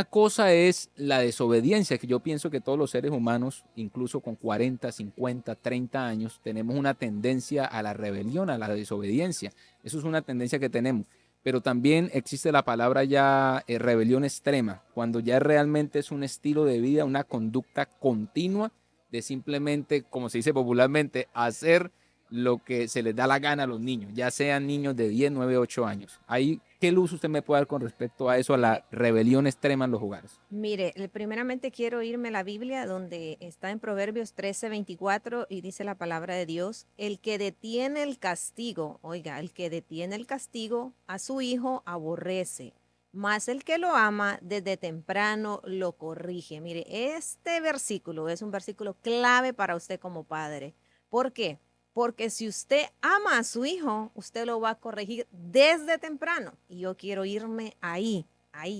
una cosa es la desobediencia, que yo pienso que todos los seres humanos, incluso con 40, 50, 30 años, tenemos una tendencia a la rebelión, a la desobediencia. Eso es una tendencia que tenemos. Pero también existe la palabra ya rebelión extrema, cuando ya realmente es un estilo de vida, una conducta continua de simplemente, como se dice popularmente, hacer lo que se les da la gana a los niños, ya sean niños de 10, 9, 8 años. Ahí, ¿qué luz usted me puede dar con respecto a eso, a la rebelión extrema en los hogares? Mire, primeramente quiero irme a la Biblia donde está en Proverbios 13:24 y dice la palabra de Dios, el que detiene el castigo, oiga, el que detiene el castigo a su hijo aborrece, mas el que lo ama desde temprano lo corrige. Mire, este versículo es un versículo clave para usted como padre. ¿Por qué? Porque si usted ama a su hijo, usted lo va a corregir desde temprano. Y yo quiero irme ahí,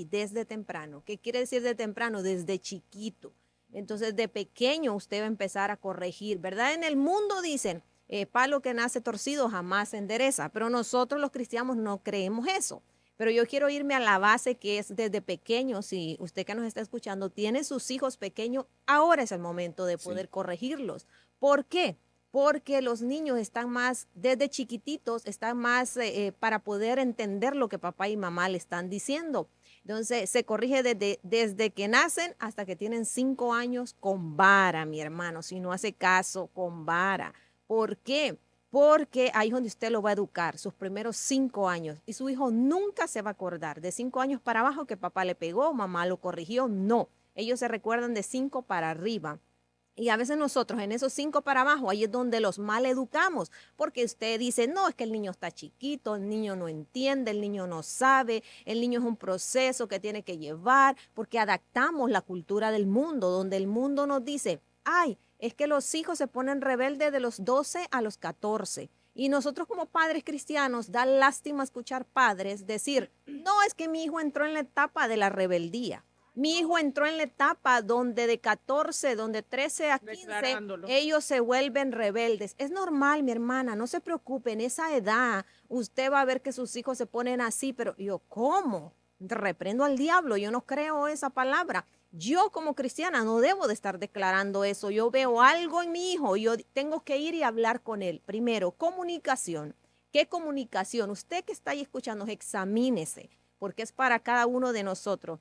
desde temprano. ¿Qué quiere decir de temprano? Desde chiquito. Entonces, de pequeño usted va a empezar a corregir, ¿verdad? En el mundo dicen, palo que nace torcido jamás se endereza, pero nosotros los cristianos no creemos eso. Pero yo quiero irme a la base que es desde pequeño. Si usted que nos está escuchando tiene sus hijos pequeños, ahora es el momento de Sí. poder corregirlos. ¿Por qué? Porque los niños están más, desde chiquititos, están más para poder entender lo que papá y mamá le están diciendo. Entonces, se corrige desde que nacen hasta que tienen 5 años con vara, mi hermano. Si no hace caso, con vara. ¿Por qué? Porque ahí es donde usted lo va a educar, sus primeros 5 años. Y su hijo nunca se va a acordar de 5 años para abajo que papá le pegó, mamá lo corrigió. No, ellos se recuerdan de 5 para arriba. Y a veces nosotros en esos 5 para abajo, ahí es donde los mal educamos, porque usted dice, no, es que el niño está chiquito, el niño no entiende, el niño no sabe, el niño es un proceso que tiene que llevar, porque adaptamos la cultura del mundo, donde el mundo nos dice, ay, es que los hijos se ponen rebeldes de los 12 a los 14. Y nosotros como padres cristianos, da lástima escuchar padres decir, no, es que mi hijo entró en la etapa de la rebeldía. Mi hijo entró en la etapa donde de 14, donde 13 a 15, ellos se vuelven rebeldes. Es normal, mi hermana, no se preocupe, en esa edad usted va a ver que sus hijos se ponen así, pero yo, ¿cómo? Reprendo al diablo, yo no creo esa palabra. Yo como cristiana no debo de estar declarando eso. Yo veo algo en mi hijo, yo tengo que ir y hablar con él. Primero, comunicación. ¿Qué comunicación? Usted que está ahí escuchando, examínese, porque es para cada uno de nosotros.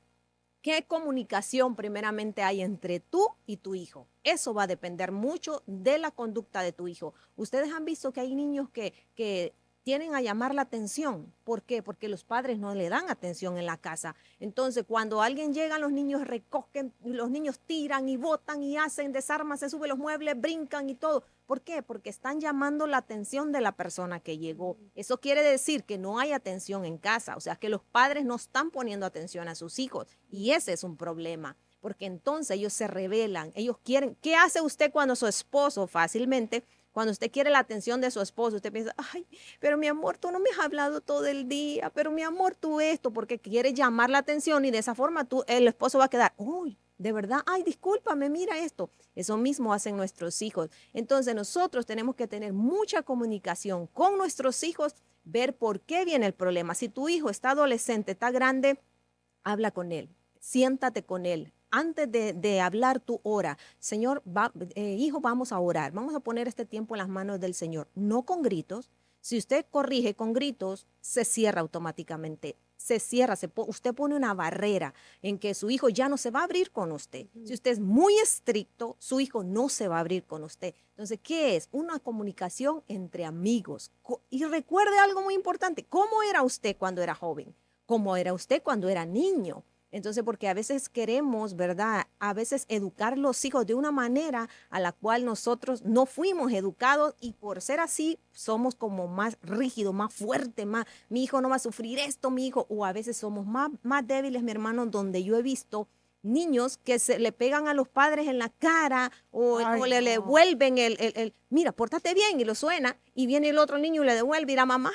¿Qué comunicación primeramente hay entre tú y tu hijo? Eso va a depender mucho de la conducta de tu hijo. Ustedes han visto que hay niños que tienen a llamar la atención. ¿Por qué? Porque los padres no le dan atención en la casa. Entonces, cuando alguien llega, los niños recogen, los niños tiran y botan y hacen, desarman, se suben los muebles, brincan y todo. ¿Por qué? Porque están llamando la atención de la persona que llegó. Eso quiere decir que no hay atención en casa, o sea, que los padres no están poniendo atención a sus hijos y ese es un problema, porque entonces ellos se rebelan, ellos quieren, ¿qué hace usted cuando su esposo fácilmente, cuando usted quiere la atención de su esposo, usted piensa, ay, pero mi amor, tú no me has hablado todo el día, pero mi amor, tú esto, porque quiere llamar la atención y de esa forma el esposo va a quedar, uy, de verdad, ay, discúlpame, mira esto. Eso mismo hacen nuestros hijos. Entonces nosotros tenemos que tener mucha comunicación con nuestros hijos, ver por qué viene el problema. Si tu hijo está adolescente, está grande, habla con él, siéntate con él. Antes de hablar, tú ora. Señor, hijo, vamos a orar. Vamos a poner este tiempo en las manos del Señor. No con gritos. Si usted corrige con gritos, se cierra automáticamente. Se cierra, usted pone una barrera en que su hijo ya no se va a abrir con usted. Si usted es muy estricto, su hijo no se va a abrir con usted. Entonces, ¿qué es? Una comunicación entre amigos. Y recuerde algo muy importante. ¿Cómo era usted cuando era joven? ¿Cómo era usted cuando era niño? Entonces, porque a veces queremos, ¿verdad? A veces educar los hijos de una manera a la cual nosotros no fuimos educados y por ser así somos como más rígidos, más fuertes, más, mi hijo no va a sufrir esto, mi hijo, o a veces somos más débiles, mi hermano, donde yo he visto niños que se le pegan a los padres en la cara o le No. devuelven mira, pórtate bien y lo suena y viene el otro niño y le devuelve y la mamá,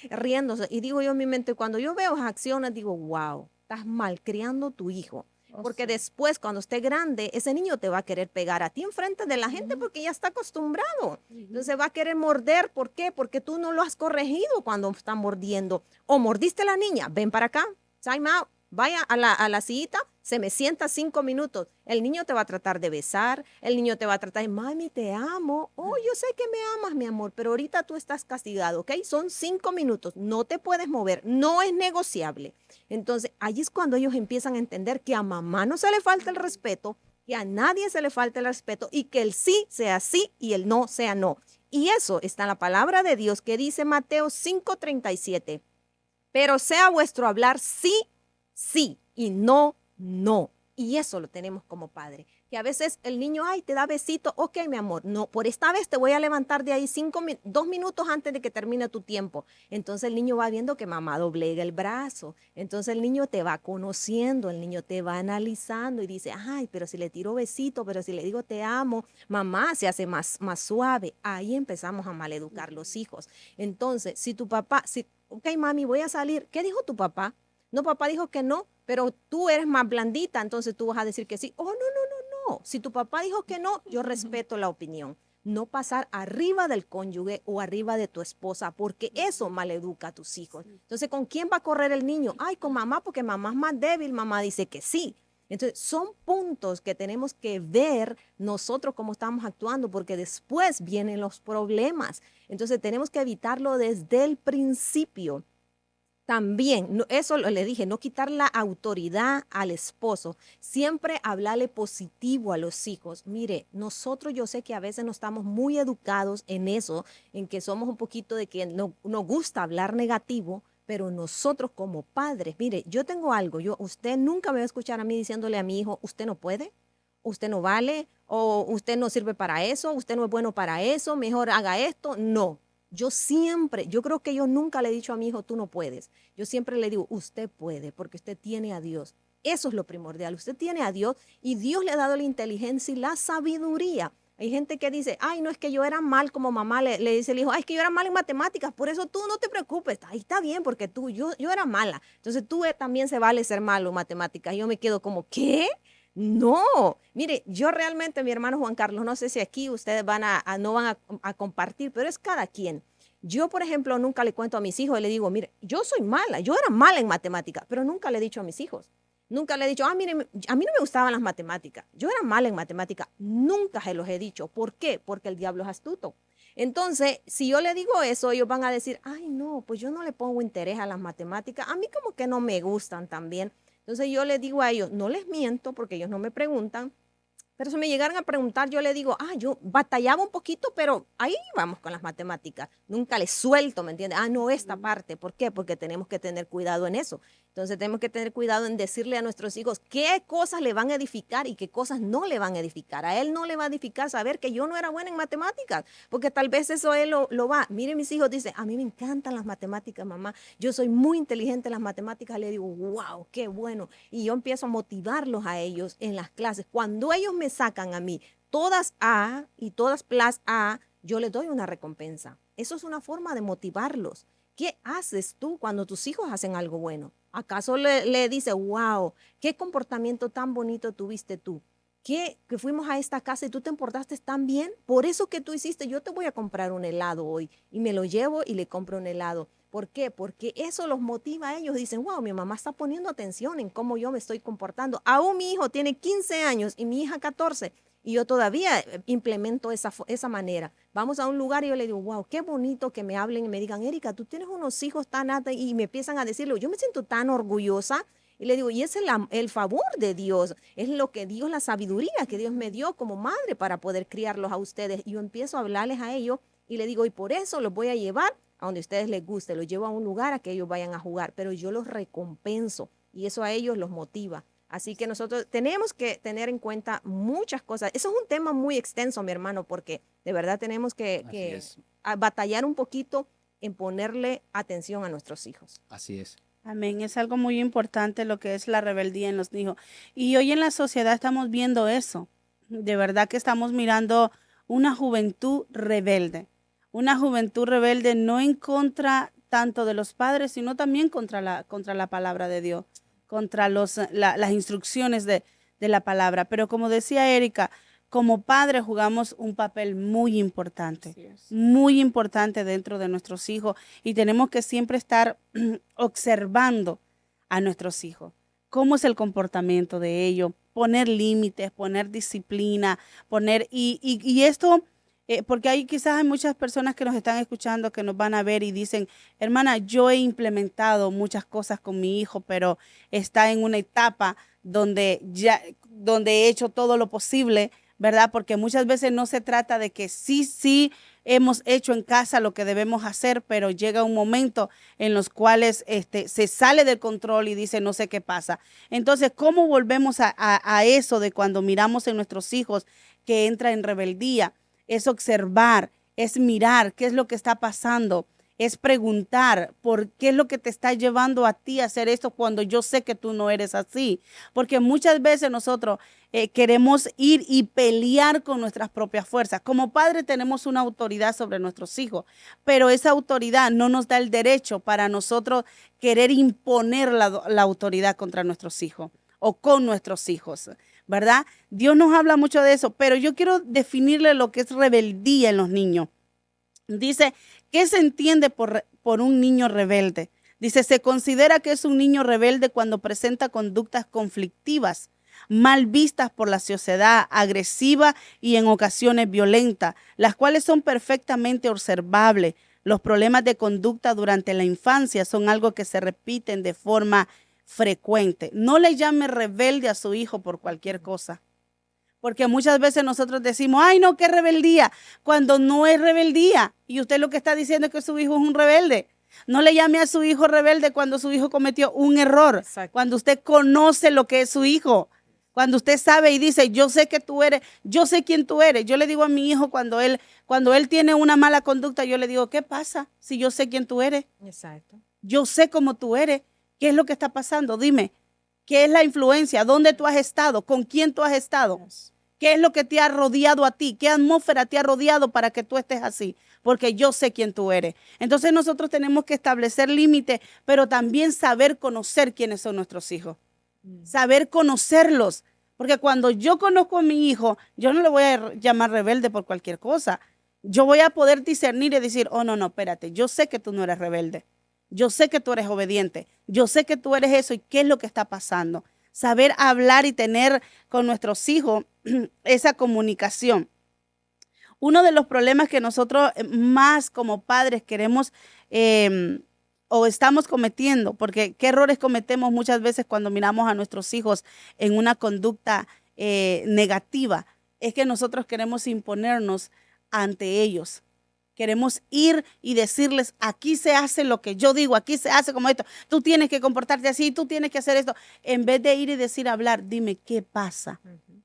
riéndose. Y digo yo en mi mente, cuando yo veo esas acciones, digo, wow, estás malcriando a tu hijo. Porque después, cuando esté grande, ese niño te va a querer pegar a ti enfrente de la gente porque ya está acostumbrado. Entonces va a querer morder. ¿Por qué? Porque tú no lo has corregido cuando está mordiendo. O mordiste a la niña, ven para acá, time out. vaya a la cita, se me sienta 5 minutos. El niño te va a tratar de besar, el niño te va a tratar de, mami, te amo. Oh, yo sé que me amas, mi amor, pero ahorita tú estás castigado, ¿ok? Son 5 minutos, no te puedes mover, no es negociable. Entonces, ahí es cuando ellos empiezan a entender que a mamá no se le falta el respeto, que a nadie se le falta el respeto y que el sí sea sí y el no sea no. Y eso está en la palabra de Dios que dice Mateo 5:37. Pero sea vuestro hablar sí, sí y no, no. Y eso lo tenemos como padre. Que a veces el niño, ay, te da besito, ok, mi amor, no, por esta vez te voy a levantar de ahí 2 minutos antes de que termine tu tiempo. Entonces el niño va viendo que mamá doblega el brazo. Entonces el niño te va conociendo, el niño te va analizando y dice, ay, pero si le tiro besito, pero si le digo te amo, mamá se hace más suave. Ahí empezamos a maleducar los hijos. Entonces, si tu papá, si, ok, mami, voy a salir, ¿qué dijo tu papá? No, papá dijo que no, pero tú eres más blandita, entonces tú vas a decir que sí. Oh, no, no, no, no. Si tu papá dijo que no, yo respeto la opinión. No pasar arriba del cónyuge o arriba de tu esposa, porque eso maleduca a tus hijos. Entonces, ¿con quién va a correr el niño? Ay, con mamá, porque mamá es más débil, mamá dice que sí. Entonces, son puntos que tenemos que ver nosotros cómo estamos actuando, porque después vienen los problemas. Entonces, tenemos que evitarlo desde el principio. También, eso le dije, no quitar la autoridad al esposo, siempre hablarle positivo a los hijos. Mire, nosotros yo sé que a veces no estamos muy educados en eso, en que somos un poquito de que no nos gusta hablar negativo, pero nosotros como padres, mire, yo tengo algo, usted nunca me va a escuchar a mí diciéndole a mi hijo, usted no puede, usted no vale, o usted no sirve para eso, usted no es bueno para eso, mejor haga esto. No. Yo creo que yo nunca le he dicho a mi hijo, tú no puedes. Yo siempre le digo, usted puede, porque usted tiene a Dios. Eso es lo primordial. Usted tiene a Dios y Dios le ha dado la inteligencia y la sabiduría. Hay gente que dice, ay, no es que yo era mal como mamá, le dice el hijo, ay, es que yo era mal en matemáticas, por eso tú no te preocupes, ahí está bien, porque yo era mala. Entonces tú también se vale ser malo en matemáticas. Yo me quedo como, ¿qué? No, mire, yo realmente, mi hermano Juan Carlos, no sé si aquí ustedes no van a compartir, pero es cada quien. Yo, por ejemplo, nunca le cuento a mis hijos y le digo, mire, yo soy mala, yo era mala en matemáticas, pero nunca le he dicho a mis hijos. Nunca le he dicho, mire, a mí no me gustaban las matemáticas, yo era mala en matemáticas, nunca se los he dicho. ¿Por qué? Porque el diablo es astuto. Entonces, si yo le digo eso, ellos van a decir, ay, no, pues yo no le pongo interés a las matemáticas, a mí como que no me gustan también. Entonces yo les digo a ellos, no les miento porque ellos no me preguntan, pero si me llegaran a preguntar, yo le digo, yo batallaba un poquito, pero ahí vamos con las matemáticas. Nunca les suelto, ¿me entiendes? No, esta parte. ¿Por qué? Porque tenemos que tener cuidado en eso. Entonces tenemos que tener cuidado en decirle a nuestros hijos qué cosas le van a edificar y qué cosas no le van a edificar. A él no le va a edificar saber que yo no era buena en matemáticas, porque tal vez eso él lo va. Mire, mis hijos dicen, a mí me encantan las matemáticas, mamá. Yo soy muy inteligente en las matemáticas. Le digo, wow, qué bueno. Y yo empiezo a motivarlos a ellos en las clases. Cuando ellos me sacan a mí todas A y todas plus A, yo les doy una recompensa. Eso es una forma de motivarlos. ¿Qué haces tú cuando tus hijos hacen algo bueno? ¿Acaso le dices, wow, qué comportamiento tan bonito tuviste tú? Que fuimos a esta casa y tú te portaste tan bien? Por eso que tú hiciste, yo te voy a comprar un helado hoy. Y me lo llevo y le compro un helado. ¿Por qué? Porque eso los motiva a ellos. Dicen, wow, mi mamá está poniendo atención en cómo yo me estoy comportando. Aún mi hijo tiene 15 años y mi hija 14. Y yo todavía implemento esa manera. Vamos a un lugar y yo le digo, wow, qué bonito que me hablen y me digan, Erika, tú tienes unos hijos tan altos, y me empiezan a decirlo. Yo me siento tan orgullosa. Y le digo, y es el favor de Dios, es lo que Dios, la sabiduría que Dios me dio como madre para poder criarlos a ustedes. Y yo empiezo a hablarles a ellos y le digo, y por eso los voy a llevar a donde a ustedes les guste, los llevo a un lugar a que ellos vayan a jugar, pero yo los recompenso y eso a ellos los motiva. Así que nosotros tenemos que tener en cuenta muchas cosas. Eso es un tema muy extenso, mi hermano, porque de verdad tenemos que batallar un poquito en ponerle atención a nuestros hijos. Así es. Amén. Es algo muy importante lo que es la rebeldía en los hijos. Y hoy en la sociedad estamos viendo eso. De verdad que estamos mirando una juventud rebelde. Una juventud rebelde no en contra tanto de los padres, sino también contra la palabra de Dios, contra las instrucciones de la palabra. Pero como decía Erika, como padres jugamos un papel muy importante dentro de nuestros hijos y tenemos que siempre estar observando a nuestros hijos cómo es el comportamiento de ellos, poner límites, poner disciplina, y esto, porque quizás hay muchas personas que nos están escuchando, que nos van a ver y dicen, hermana, yo he implementado muchas cosas con mi hijo, pero está en una etapa donde he hecho todo lo posible, ¿verdad? Porque muchas veces no se trata de que sí hemos hecho en casa lo que debemos hacer, pero llega un momento en los cuales se sale del control y dice, no sé qué pasa. Entonces, ¿cómo volvemos a eso de cuando miramos en nuestros hijos que entra en rebeldía? Es observar, es mirar qué es lo que está pasando, es preguntar por qué es lo que te está llevando a ti a hacer esto cuando yo sé que tú no eres así. Porque muchas veces nosotros queremos ir y pelear con nuestras propias fuerzas. Como padre tenemos una autoridad sobre nuestros hijos, pero esa autoridad no nos da el derecho para nosotros querer imponer la autoridad contra nuestros hijos o con nuestros hijos, ¿verdad? Dios nos habla mucho de eso, pero yo quiero definirle lo que es rebeldía en los niños. Dice, ¿qué se entiende por un niño rebelde? Dice, se considera que es un niño rebelde cuando presenta conductas conflictivas, mal vistas por la sociedad, agresiva y en ocasiones violenta, las cuales son perfectamente observables. Los problemas de conducta durante la infancia son algo que se repiten de forma frecuente. No le llame rebelde a su hijo por cualquier cosa. Porque muchas veces nosotros decimos, ay no, qué rebeldía, cuando no es rebeldía. Y usted lo que está diciendo es que su hijo es un rebelde. No le llame a su hijo rebelde cuando su hijo cometió un error. Exacto. Cuando usted conoce lo que es su hijo. Cuando usted sabe y dice, yo sé que tú eres, yo sé quién tú eres. Yo le digo a mi hijo cuando él tiene una mala conducta, yo le digo, ¿qué pasa si yo sé quién tú eres? Exacto. Yo sé cómo tú eres. ¿Qué es lo que está pasando? Dime, ¿qué es la influencia? ¿Dónde tú has estado? ¿Con quién tú has estado? ¿Qué es lo que te ha rodeado a ti? ¿Qué atmósfera te ha rodeado para que tú estés así? Porque yo sé quién tú eres. Entonces nosotros tenemos que establecer límites, pero también saber conocer quiénes son nuestros hijos. Saber conocerlos. Porque cuando yo conozco a mi hijo, yo no le voy a llamar rebelde por cualquier cosa. Yo voy a poder discernir y decir, oh, no, espérate, yo sé que tú no eres rebelde. Yo sé que tú eres obediente. Yo sé que tú eres eso y qué es lo que está pasando. Saber hablar y tener con nuestros hijos esa comunicación. Uno de los problemas que nosotros más como padres queremos o estamos cometiendo, porque qué errores cometemos muchas veces cuando miramos a nuestros hijos en una conducta negativa, es que nosotros queremos imponernos ante ellos. Queremos ir y decirles, aquí se hace lo que yo digo, aquí se hace como esto, tú tienes que comportarte así, tú tienes que hacer esto. En vez de ir y decir, hablar, dime, ¿qué pasa?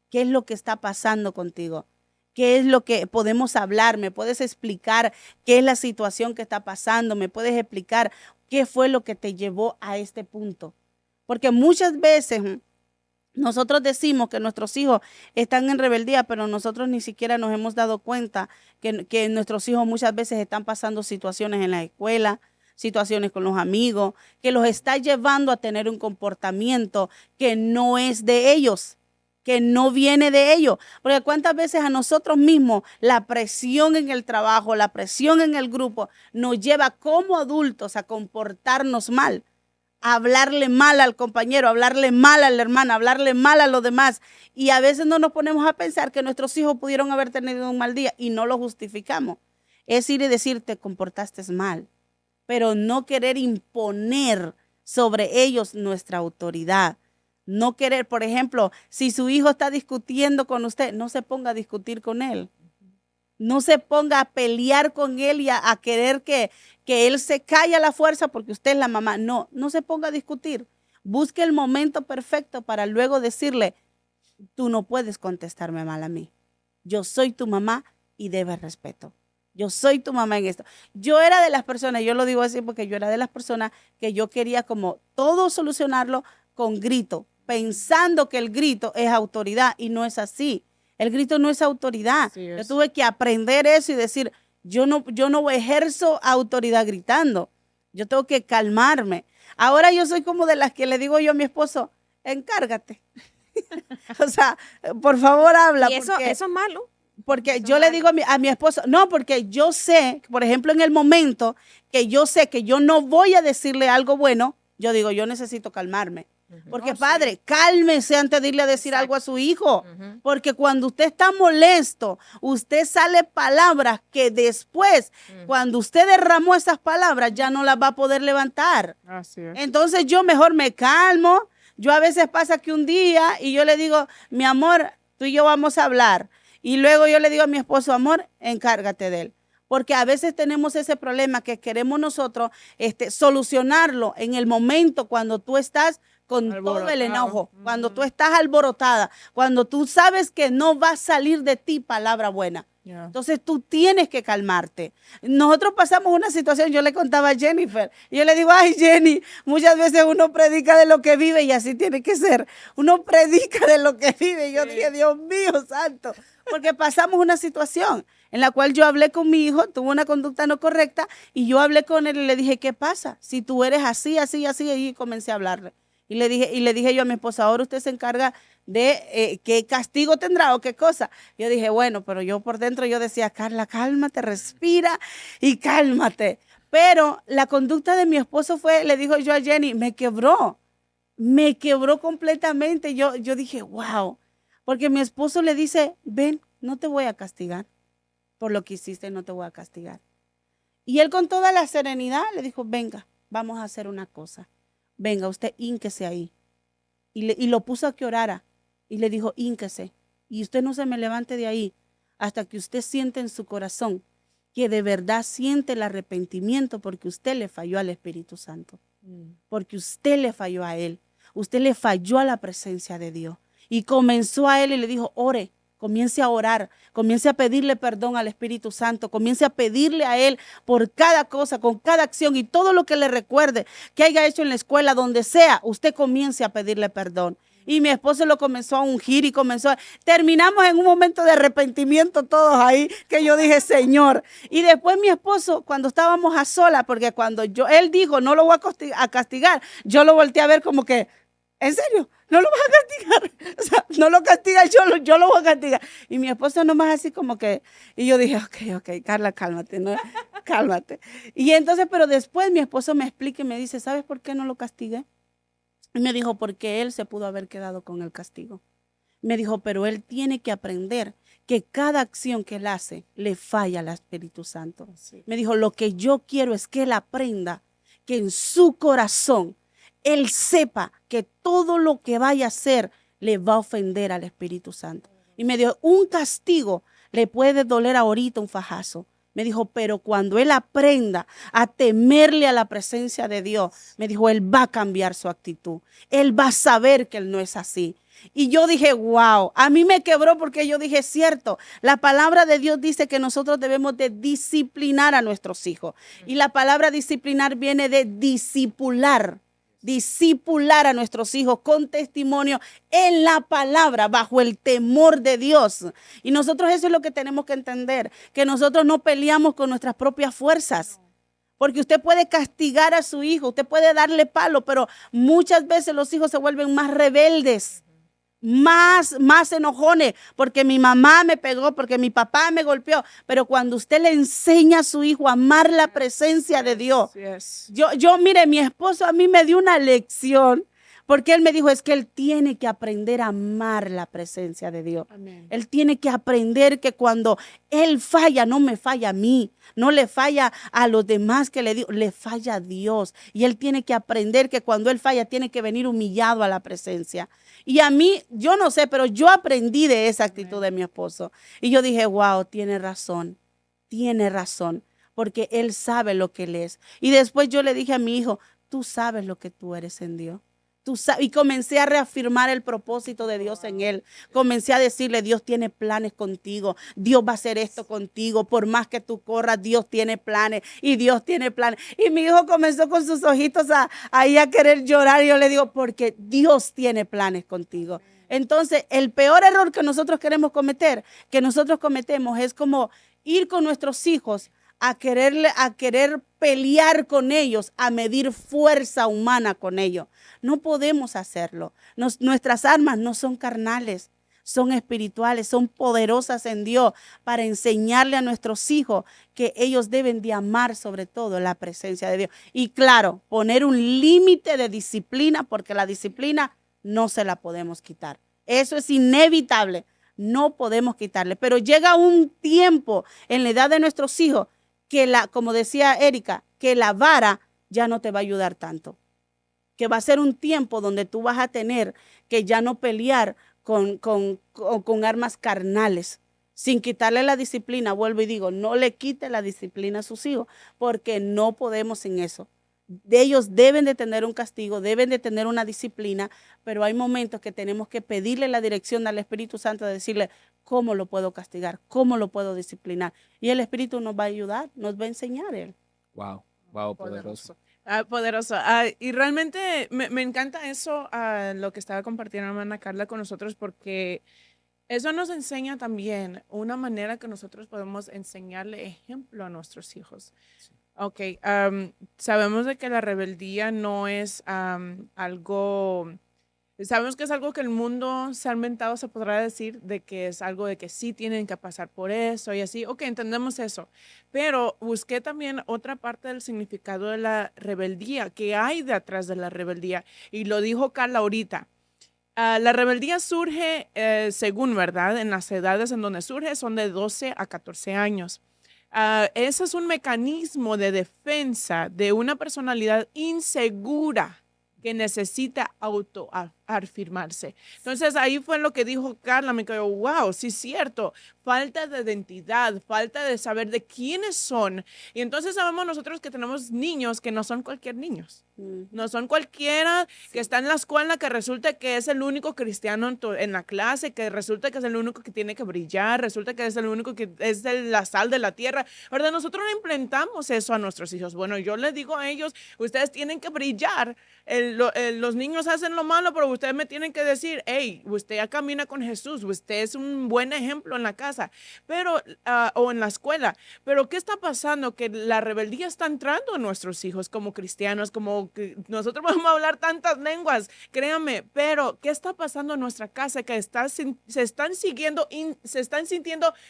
¿Qué es lo que está pasando contigo? ¿Qué es lo que podemos hablar? ¿Me puedes explicar qué es la situación que está pasando? ¿Me puedes explicar qué fue lo que te llevó a este punto? Porque muchas veces nosotros decimos que nuestros hijos están en rebeldía, pero nosotros ni siquiera nos hemos dado cuenta que nuestros hijos muchas veces están pasando situaciones en la escuela, situaciones con los amigos, que los está llevando a tener un comportamiento que no es de ellos, que no viene de ellos. Porque cuántas veces a nosotros mismos la presión en el trabajo, la presión en el grupo nos lleva como adultos a comportarnos mal. Hablarle mal al compañero, hablarle mal a la hermana, hablarle mal a los demás. Y a veces no nos ponemos a pensar que nuestros hijos pudieron haber tenido un mal día y no lo justificamos. Es ir y decir, te comportaste mal, pero no querer imponer sobre ellos nuestra autoridad. No querer, por ejemplo, si su hijo está discutiendo con usted, no se ponga a discutir con él. No se ponga a pelear con él y a querer que él se calle a la fuerza porque usted es la mamá. No se ponga a discutir. Busque el momento perfecto para luego decirle, tú no puedes contestarme mal a mí. Yo soy tu mamá y debes respeto. Yo soy tu mamá en esto. Yo era de las personas, yo lo digo así porque yo era de las personas que yo quería como todo solucionarlo con grito, pensando que el grito es autoridad y no es así. El grito no es autoridad. Sí, yo tuve que aprender eso y decir, yo no ejerzo autoridad gritando. Yo tengo que calmarme. Ahora yo soy como de las que le digo yo a mi esposo, encárgate. O sea, por favor habla. Y eso es malo. Porque yo le digo a mi esposo, no, porque yo sé, por ejemplo, en el momento que yo sé que yo no voy a decirle algo bueno, yo digo, yo necesito calmarme. Porque padre, cálmese antes de irle a decir algo a su hijo. Porque cuando usted está molesto, usted sale palabras que después, cuando usted derramó esas palabras, ya no las va a poder levantar. Así es. Entonces yo mejor me calmo. Yo a veces pasa que un día y yo le digo, mi amor, tú y yo vamos a hablar. Y luego yo le digo a mi esposo, amor, encárgate de él. Porque a veces tenemos ese problema que queremos nosotros solucionarlo en el momento cuando tú estás con todo el enojo, cuando tú estás alborotada, cuando tú sabes que no va a salir de ti palabra buena. Entonces tú tienes que calmarte. Nosotros pasamos una situación, yo le contaba a Jennifer, y yo le digo, ay Jenny, muchas veces uno predica de lo que vive y así tiene que ser. Uno predica de lo que vive. Y yo dije, Dios mío, santo, porque pasamos una situación en la cual yo hablé con mi hijo, tuvo una conducta no correcta, y yo hablé con él y le dije, ¿qué pasa? Si tú eres así, así, así, y comencé a hablarle. Y le dije yo a mi esposa, ahora usted se encarga de qué castigo tendrá o qué cosa. Yo dije, bueno, pero yo por dentro yo decía, Carla, cálmate, respira y cálmate. Pero la conducta de mi esposo fue, le dijo yo a Jenny, me quebró completamente. Yo dije, wow, porque mi esposo le dice, ven, no te voy a castigar por lo que hiciste, no te voy a castigar. Y él con toda la serenidad le dijo, venga, vamos a hacer una cosa. Venga, usted hínquese ahí. Y lo puso a que orara. Y le dijo, hínquese. Y usted no se me levante de ahí hasta que usted siente en su corazón que de verdad siente el arrepentimiento porque usted le falló al Espíritu Santo. Porque usted le falló a él. Usted le falló a la presencia de Dios. Y comenzó a él y le dijo, ore. Comience a orar, comience a pedirle perdón al Espíritu Santo, comience a pedirle a Él por cada cosa, con cada acción y todo lo que le recuerde que haya hecho en la escuela, donde sea, usted comience a pedirle perdón. Y mi esposo lo comenzó a ungir y terminamos en un momento de arrepentimiento todos ahí, que yo dije, Señor. Y después mi esposo, cuando estábamos a solas, porque cuando él dijo, no lo voy a castigar, yo lo volteé a ver como que, ¿en serio? ¿No lo vas a castigar? O sea, no lo castiga, yo lo voy a castigar. Y mi esposo nomás así como que, y yo dije, ok, Carla, cálmate, ¿no? Cálmate. Y entonces, pero después mi esposo me explica y me dice, ¿sabes por qué no lo castigué? Y me dijo, porque él se pudo haber quedado con el castigo. Me dijo, pero él tiene que aprender que cada acción que él hace le falla al Espíritu Santo. Sí. Me dijo, lo que yo quiero es que él aprenda que en su corazón él sepa que todo lo que vaya a hacer le va a ofender al Espíritu Santo. Y me dijo, un castigo le puede doler ahorita un fajazo. Me dijo, pero cuando él aprenda a temerle a la presencia de Dios, me dijo, él va a cambiar su actitud. Él va a saber que él no es así. Y yo dije, wow, a mí me quebró porque yo dije, cierto, la palabra de Dios dice que nosotros debemos de disciplinar a nuestros hijos. Y la palabra disciplinar viene de discipular a nuestros hijos con testimonio en la palabra, bajo el temor de Dios. Y nosotros eso es lo que tenemos que entender, que nosotros no peleamos con nuestras propias fuerzas. Porque usted puede castigar a su hijo, usted puede darle palo, pero muchas veces los hijos se vuelven más rebeldes, más enojones, porque mi mamá me pegó, porque mi papá me golpeó. Pero cuando usted le enseña a su hijo a amar la presencia de Dios, mire, mi esposo a mí me dio una lección, porque él me dijo, es que él tiene que aprender a amar la presencia de Dios. Amén. Él tiene que aprender que cuando él falla, no me falla a mí, no le falla a los demás que le digo, le falla a Dios. Y él tiene que aprender que cuando él falla, tiene que venir humillado a la presencia. Y a mí, yo no sé, pero yo aprendí de esa actitud de mi esposo. Y yo dije, wow, tiene razón, porque él sabe lo que él es. Y después yo le dije a mi hijo, tú sabes lo que tú eres en Dios. Y comencé a reafirmar el propósito de Dios en él. Comencé a decirle, Dios tiene planes contigo. Dios va a hacer esto contigo. Por más que tú corras, Dios tiene planes. Y Dios tiene planes. Y mi hijo comenzó con sus ojitos ahí a querer llorar. Y yo le digo, porque Dios tiene planes contigo. Entonces, el peor error que nosotros cometemos es como ir con nuestros hijos a querer pelear con ellos, a medir fuerza humana con ellos. No podemos hacerlo. Nuestras armas no son carnales, son espirituales, son poderosas en Dios para enseñarle a nuestros hijos que ellos deben de amar sobre todo la presencia de Dios. Y claro, poner un límite de disciplina, porque la disciplina no se la podemos quitar. Eso es inevitable, no podemos quitarle. Pero llega un tiempo en la edad de nuestros hijos que como decía Erika, que la vara ya no te va a ayudar tanto. Que va a ser un tiempo donde tú vas a tener que ya no pelear con armas carnales, sin quitarle la disciplina. Vuelvo y digo, no le quite la disciplina a sus hijos, porque no podemos en eso. Ellos deben de tener un castigo, deben de tener una disciplina, pero hay momentos que tenemos que pedirle la dirección al Espíritu Santo, de decirle cómo lo puedo castigar, cómo lo puedo disciplinar. Y el Espíritu nos va a ayudar, nos va a enseñar él. Wow, wow, poderoso. Poderoso. Y realmente me encanta eso, lo que estaba compartiendo hermana Carla con nosotros, porque eso nos enseña también una manera que nosotros podemos enseñarle ejemplo a nuestros hijos. Sí. Ok, sabemos de que la rebeldía no es algo... Sabemos que es algo que el mundo se ha inventado, se podrá decir, de que es algo de que sí tienen que pasar por eso y así. Ok, entendemos eso. Pero busqué también otra parte del significado de la rebeldía, que hay detrás de la rebeldía. Y lo dijo Carla ahorita. La rebeldía surge, según, ¿verdad? En las edades en donde surge son de 12 a 14 años. Ese es un mecanismo de defensa de una personalidad insegura que necesita autoafirmarse. Entonces ahí fue lo que dijo Carla, me quedó, wow, sí es cierto, falta de identidad, falta de saber de quiénes son. Y entonces sabemos nosotros que tenemos niños que no son cualquier niños, no son cualquiera que está en la escuela, que resulta que es el único cristiano en la clase, que resulta que es el único que tiene que brillar, resulta que es el único que es la sal de la tierra, ¿verdad? Nosotros no implementamos eso a nuestros hijos. Bueno, yo les digo a ellos, ustedes tienen que brillar. Los niños hacen lo malo, pero ustedes me tienen que decir, hey, usted ya camina con Jesús, usted es un buen ejemplo en la casa, pero o en la escuela. Pero ¿qué está pasando? Que la rebeldía está entrando en nuestros hijos como cristianos, como que nosotros podemos hablar tantas lenguas, créanme, pero ¿qué está pasando en nuestra casa? Que se están sintiendo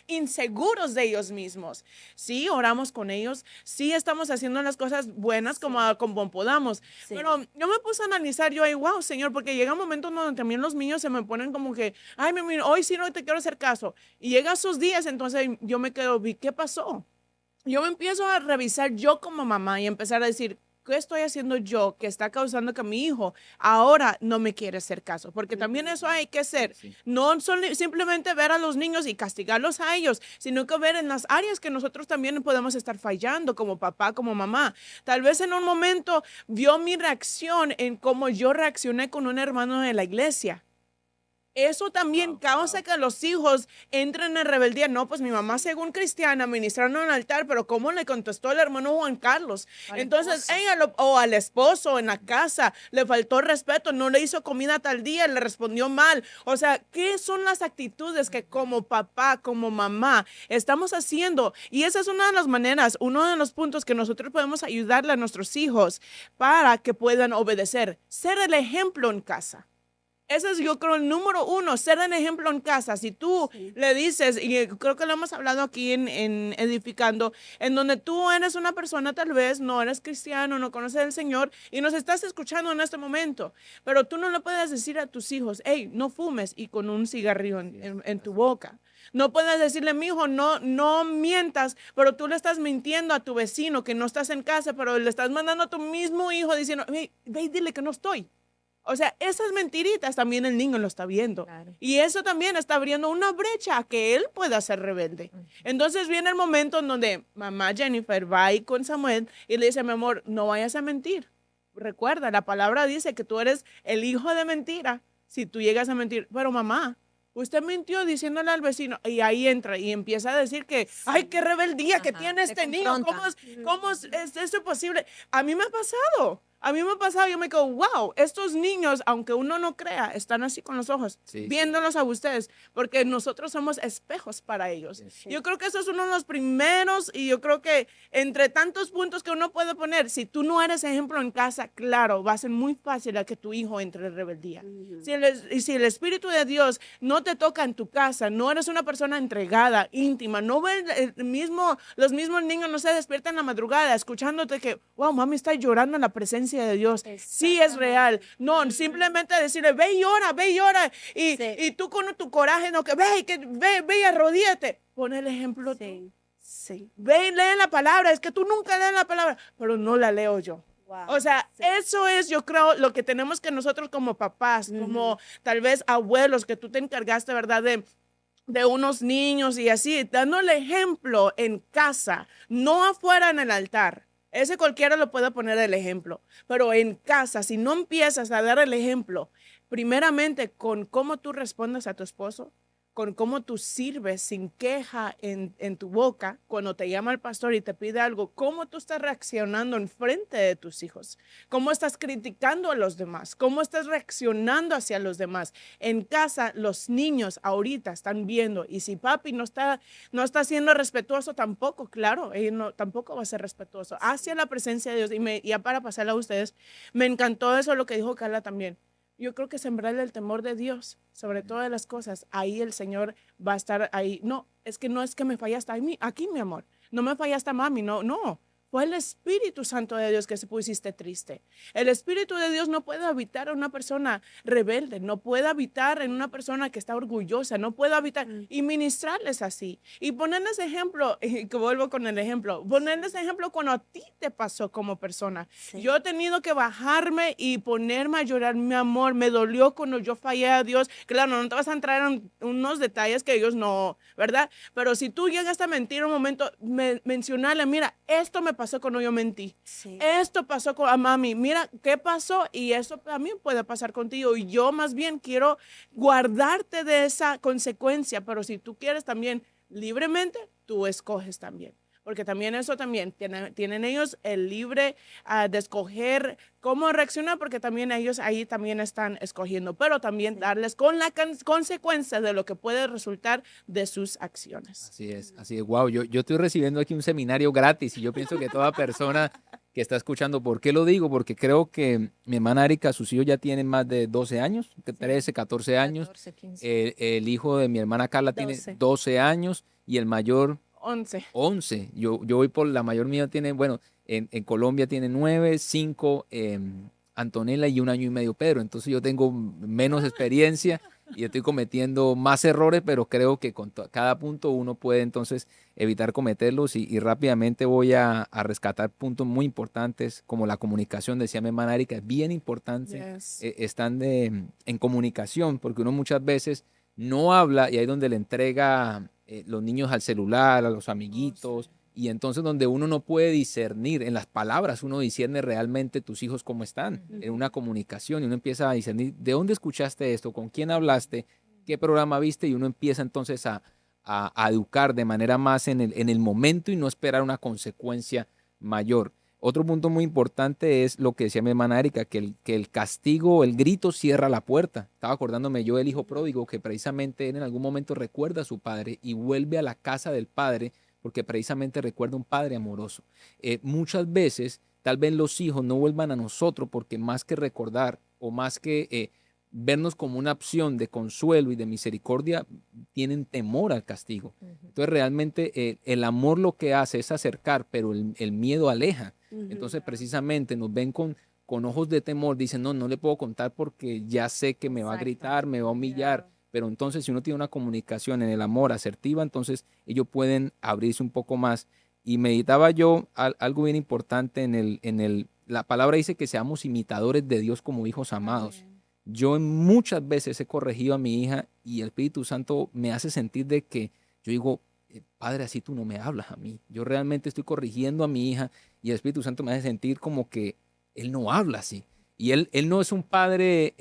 inseguros de ellos mismos. Sí, oramos con ellos, sí estamos haciendo las cosas buenas como podamos, sí. Pero yo me puse a analizar, yo, wow, Señor, porque llega un momento donde también los niños se me ponen como que, ay, hoy sí no te quiero hacer caso. Y llega esos días, entonces yo me quedo, ¿qué pasó? Yo me empiezo a revisar yo como mamá y empezar a decir, ¿qué estoy haciendo yo que está causando que mi hijo ahora no me quiere hacer caso? Porque también eso hay que hacer. Sí. No simplemente ver a los niños y castigarlos a ellos, sino que ver en las áreas que nosotros también podemos estar fallando como papá, como mamá. Tal vez en un momento vio mi reacción en cómo yo reaccioné con un hermano de la iglesia. Eso también causa que los hijos entren en rebeldía. No, pues mi mamá, según cristiana, ministrando en el altar, pero ¿cómo le contestó el hermano Juan Carlos? Entonces, ella o al esposo en la casa le faltó respeto, no le hizo comida tal día, le respondió mal. O sea, ¿qué son las actitudes que como papá, como mamá estamos haciendo? Y esa es una de las maneras, uno de los puntos que nosotros podemos ayudarle a nuestros hijos para que puedan obedecer. Ser el ejemplo en casa. Ese es, yo creo, el número uno, ser un ejemplo en casa. Si tú le dices, y creo que lo hemos hablado aquí en Edificando, en donde tú eres una persona, tal vez no eres cristiano, no conoces al Señor y nos estás escuchando en este momento, pero tú no le puedes decir a tus hijos, hey, no fumes y con un cigarrillo en tu boca. No puedes decirle, mi hijo, no mientas, pero tú le estás mintiendo a tu vecino que no estás en casa, pero le estás mandando a tu mismo hijo diciendo, hey, ve y dile que no estoy. O sea, esas mentiritas también el niño lo está viendo. Claro. Y eso también está abriendo una brecha a que él pueda ser rebelde. Entonces viene el momento en donde mamá Jennifer va ahí con Samuel y le dice, mi amor, no vayas a mentir. Recuerda, la palabra dice que tú eres el hijo de mentira si tú llegas a mentir. Pero mamá, usted mintió diciéndole al vecino, y ahí entra y empieza a decir que, ay, qué rebeldía que tiene este niño, ¿cómo es eso posible? A mí me ha pasado. A mí me ha pasado, yo me quedo, wow, estos niños, aunque uno no crea, están así con los ojos, viéndolos a ustedes, porque nosotros somos espejos para ellos. Sí. Yo creo que eso es uno de los primeros, y yo creo que entre tantos puntos que uno puede poner, si tú no eres ejemplo en casa, claro, va a ser muy fácil a que tu hijo entre en rebeldía. Si el Espíritu de Dios no te toca en tu casa, no eres una persona entregada, íntima, no ves los mismos niños no se despiertan en la madrugada escuchándote que, wow, mami está llorando en la presencia de Dios. Sí es real. No, simplemente decirle, ve y ora. Y tú con tu coraje, no, que ve y arrodíate. Pon el ejemplo tú. Sí. Ve y lee la palabra. Es que tú nunca lees la palabra, pero no la leo yo. Wow. O sea, eso es, yo creo, lo que tenemos que nosotros como papás, como tal vez abuelos, que tú te encargaste, ¿verdad?, de unos niños y así, dándole ejemplo en casa, no afuera en el altar. Ese cualquiera lo puede poner el ejemplo, pero en casa, si no empiezas a dar el ejemplo, primeramente con cómo tú respondes a tu esposo, con cómo tú sirves sin queja en tu boca, cuando te llama el pastor y te pide algo, cómo tú estás reaccionando en frente de tus hijos, cómo estás criticando a los demás, cómo estás reaccionando hacia los demás. En casa, los niños ahorita están viendo, y si papi no está siendo respetuoso tampoco, claro, él tampoco va a ser respetuoso hacia la presencia de Dios. Y ya para pasarla a ustedes, me encantó eso lo que dijo Carla también. Yo creo que sembrarle el temor de Dios sobre todas las cosas, ahí el Señor va a estar ahí. No es que me fallaste aquí, mi amor. No me fallaste, mami, no. Fue el Espíritu Santo de Dios que se pusiste triste. El Espíritu de Dios no puede habitar en una persona rebelde, no puede habitar en una persona que está orgullosa, no puede habitar y ministrarles así. Y ponerles ejemplo, que vuelvo con el ejemplo, ponerles ejemplo cuando a ti te pasó como persona. Sí. Yo he tenido que bajarme y ponerme a llorar, mi amor, me dolió cuando yo fallé a Dios. Claro, no te vas a entrar en unos detalles que ellos no, ¿verdad? Pero si tú llegas a mentir un momento, mencionarle, mira, esto me pasó cuando yo mentí. Sí. Esto pasó con a mami. Mira qué pasó y eso también puede pasar contigo. Y yo más bien quiero guardarte de esa consecuencia. Pero si tú quieres también libremente, tú escoges también. Porque también eso también tienen ellos el libre de escoger cómo reaccionar, porque también ellos ahí también están escogiendo, pero también darles con la consecuencia de lo que puede resultar de sus acciones. Así es. Wow, yo estoy recibiendo aquí un seminario gratis y yo pienso que toda persona que está escuchando, ¿por qué lo digo? Porque creo que mi hermana Erika, sus hijos ya tienen más de 12 años, 13, 14 años. 14, 15. El hijo de mi hermana Carla 12. Tiene 12 años y el mayor 11. Yo voy por la mayor mía tiene, bueno, en Colombia tiene 9, 5 Antonella y 1 año y medio Pedro. Entonces yo tengo menos experiencia y estoy cometiendo más errores, pero creo que con cada punto uno puede entonces evitar cometerlos y rápidamente voy a rescatar puntos muy importantes como la comunicación, decía mi hermana Erika, es bien importante. Yes. Están en comunicación porque uno muchas veces no habla y ahí es donde le entrega los niños al celular, a los amiguitos, y entonces donde uno no puede discernir, en las palabras uno discierne realmente tus hijos cómo están, en una comunicación, y uno empieza a discernir de dónde escuchaste esto, con quién hablaste, qué programa viste, y uno empieza entonces a educar de manera más en el momento y no esperar una consecuencia mayor. Otro punto muy importante es lo que decía mi hermana Erika, que el castigo, el grito cierra la puerta. Estaba acordándome yo del hijo pródigo, que precisamente él en algún momento recuerda a su padre y vuelve a la casa del padre porque precisamente recuerda un padre amoroso. Muchas veces, tal vez los hijos no vuelvan a nosotros porque más que recordar o más que vernos como una opción de consuelo y de misericordia, tienen temor al castigo. Entonces realmente el amor lo que hace es acercar, pero el miedo aleja. Entonces precisamente nos ven con ojos de temor, dicen no le puedo contar porque ya sé que me va a gritar, me va a humillar, pero entonces si uno tiene una comunicación en el amor asertiva, entonces ellos pueden abrirse un poco más. Y meditaba yo algo bien importante la palabra dice que seamos imitadores de Dios como hijos amados. Yo muchas veces he corregido a mi hija y el Espíritu Santo me hace sentir de que yo digo, Padre, así tú no me hablas a mí. Yo realmente estoy corrigiendo a mi hija y el Espíritu Santo me hace sentir como que Él no habla así. Y Él no es un padre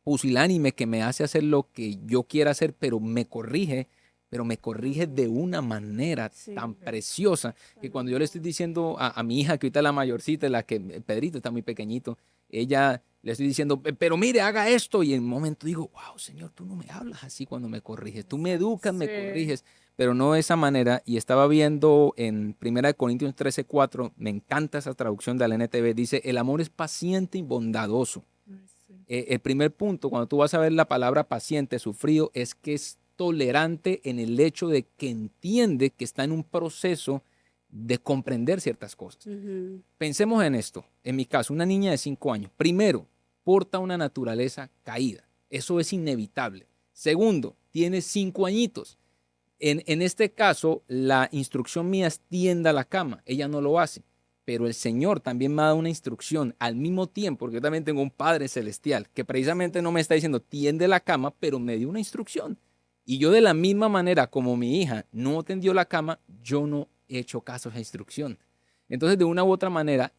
pusilánime que me hace hacer lo que yo quiera hacer, pero me corrige pero me corrige de una manera Sí. tan preciosa que cuando yo le estoy diciendo a mi hija, que ahorita es la mayorcita, la que Pedrito está muy pequeñito, ella le estoy diciendo, pero mire, haga esto, y en un momento digo, wow, Señor, tú no me hablas así cuando me corriges, tú me educas, me Sí. corriges, pero no de esa manera. Y estaba viendo en 1 Corintios 13:4, me encanta esa traducción de la NTV, dice, el amor es paciente y bondadoso. Ay, sí. El primer punto, cuando tú vas a ver la palabra paciente, sufrido, es que es tolerante en el hecho de que entiende que está en un proceso de comprender ciertas cosas. Ujú. Pensemos en esto. En mi caso, una niña de 5 años, primero, porta una naturaleza caída. Eso es inevitable. Segundo, tiene 5 añitos. En este caso, la instrucción mía es tienda la cama. Ella no lo hace. Pero el Señor también me ha dado una instrucción al mismo tiempo, porque yo también tengo un Padre Celestial que precisamente no me está diciendo tiende la cama, pero me dio una instrucción. Y yo de la misma manera como mi hija no tendió la cama, yo no he hecho caso a esa instrucción. Entonces, de una u otra manera,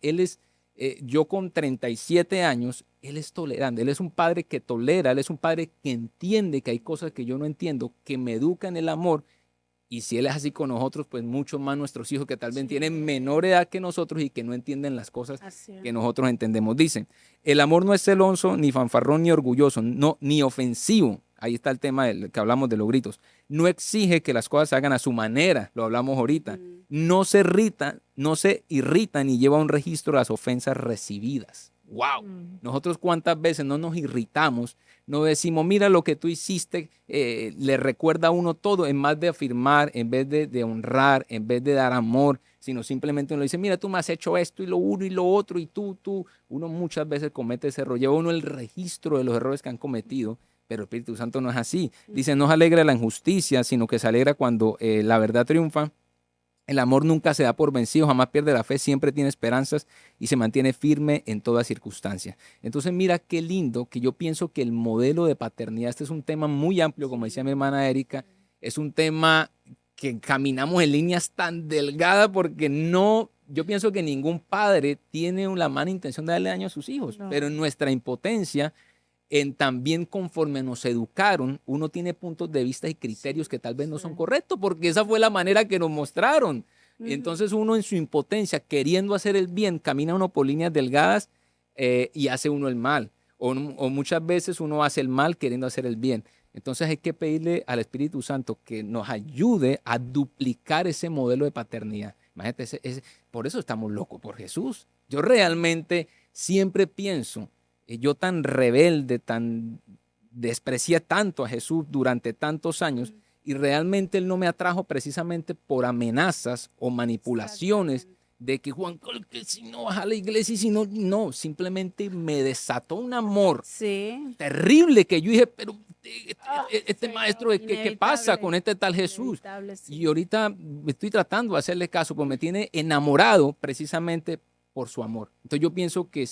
yo con 37 años, él es tolerante, él es un padre que tolera, él es un padre que entiende que hay cosas que yo no entiendo, que me educa en el amor. Y si él es así con nosotros, pues mucho más nuestros hijos que tal vez tienen menor edad que nosotros y que no entienden las cosas Así es. que nosotros entendemos. Dicen, el amor no es celoso, ni fanfarrón, ni orgulloso, no, ni ofensivo. Ahí está el tema que hablamos de los gritos. No exige que las cosas se hagan a su manera, lo hablamos ahorita. No se irrita ni lleva un registro de las ofensas recibidas. ¡Wow! Nosotros cuántas veces no nos irritamos, no decimos, mira lo que tú hiciste, le recuerda a uno todo, en más de afirmar, en vez de honrar, en vez de dar amor, sino simplemente uno dice, mira, tú me has hecho esto y lo uno y lo otro y uno muchas veces comete ese error, lleva uno el registro de los errores que han cometido, pero el Espíritu Santo no es así. Dice, no se alegra la injusticia, sino que se alegra cuando la verdad triunfa. El amor nunca se da por vencido, jamás pierde la fe, siempre tiene esperanzas y se mantiene firme en toda circunstancia. Entonces mira qué lindo que yo pienso que el modelo de paternidad, este es un tema muy amplio, como decía mi hermana Erika, es un tema que caminamos en líneas tan delgadas porque yo pienso que ningún padre tiene la mala intención de darle daño a sus hijos, No. pero en nuestra impotencia, también conforme nos educaron, uno tiene puntos de vista y criterios que tal vez no son correctos, porque esa fue la manera que nos mostraron. Entonces uno en su impotencia, queriendo hacer el bien, camina uno por líneas delgadas y hace uno el mal. O muchas veces uno hace el mal queriendo hacer el bien. Entonces hay que pedirle al Espíritu Santo que nos ayude a duplicar ese modelo de paternidad. Imagínate, por eso estamos locos, por Jesús. Yo realmente siempre pienso, yo tan rebelde, desprecié tanto a Jesús durante tantos años y realmente Él no me atrajo precisamente por amenazas o manipulaciones de que Juan, que si no vas a la iglesia y si no, no, simplemente me desató un amor terrible que yo dije, pero este maestro, ¿qué pasa con este tal Jesús? Y ahorita me estoy tratando de hacerle caso, porque me tiene enamorado precisamente por su amor. Entonces yo pienso que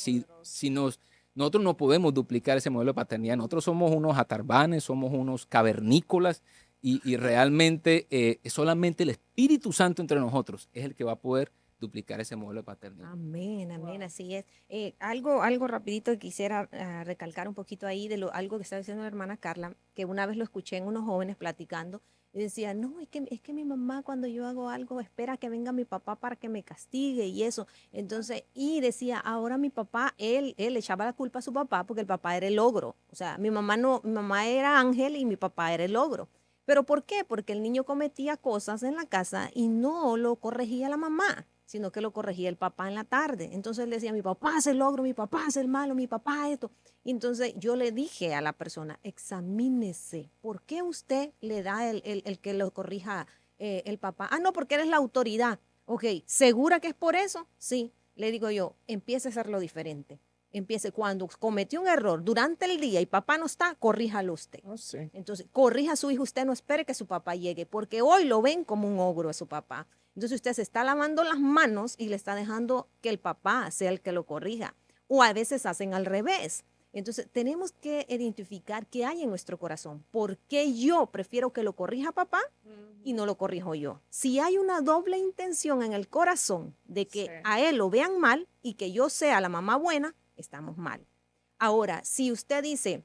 nosotros no podemos duplicar ese modelo de paternidad. Nosotros somos unos atarbanes, somos unos cavernícolas y realmente solamente el Espíritu Santo entre nosotros es el que va a poder duplicar ese modelo de paternidad. Amén, amén, así es. Algo rapidito que quisiera recalcar un poquito ahí de algo que está diciendo la hermana Carla, que una vez lo escuché en unos jóvenes platicando y decía, no, es que mi mamá cuando yo hago algo espera que venga mi papá para que me castigue y eso. Entonces, y decía, ahora mi papá, él le echaba la culpa a su papá porque el papá era el ogro. O sea, mi mamá era ángel y mi papá era el ogro. ¿Pero por qué? Porque el niño cometía cosas en la casa y no lo corregía la mamá, sino que lo corregía el papá en la tarde. Entonces él decía, mi papá hace el ogro, mi papá hace el malo, mi papá esto. Y entonces yo le dije a la persona, examínese, ¿por qué usted le da el que lo corrija el papá? Ah, no, porque eres la autoridad. Ok, ¿segura que es por eso? Sí, le digo yo, empiece a hacerlo diferente. Empiece cuando cometió un error durante el día y papá no está, corríjalo usted. Oh, sí. Entonces, corrija a su hijo, usted no espere que su papá llegue, porque hoy lo ven como un ogro a su papá. Entonces usted se está lavando las manos y le está dejando que el papá sea el que lo corrija. O a veces hacen al revés. Entonces tenemos que identificar qué hay en nuestro corazón. ¿Por qué yo prefiero que lo corrija papá y no lo corrijo yo? Si hay una doble intención en el corazón de que a él lo vean mal y que yo sea la mamá buena, estamos mal. Ahora, si usted dice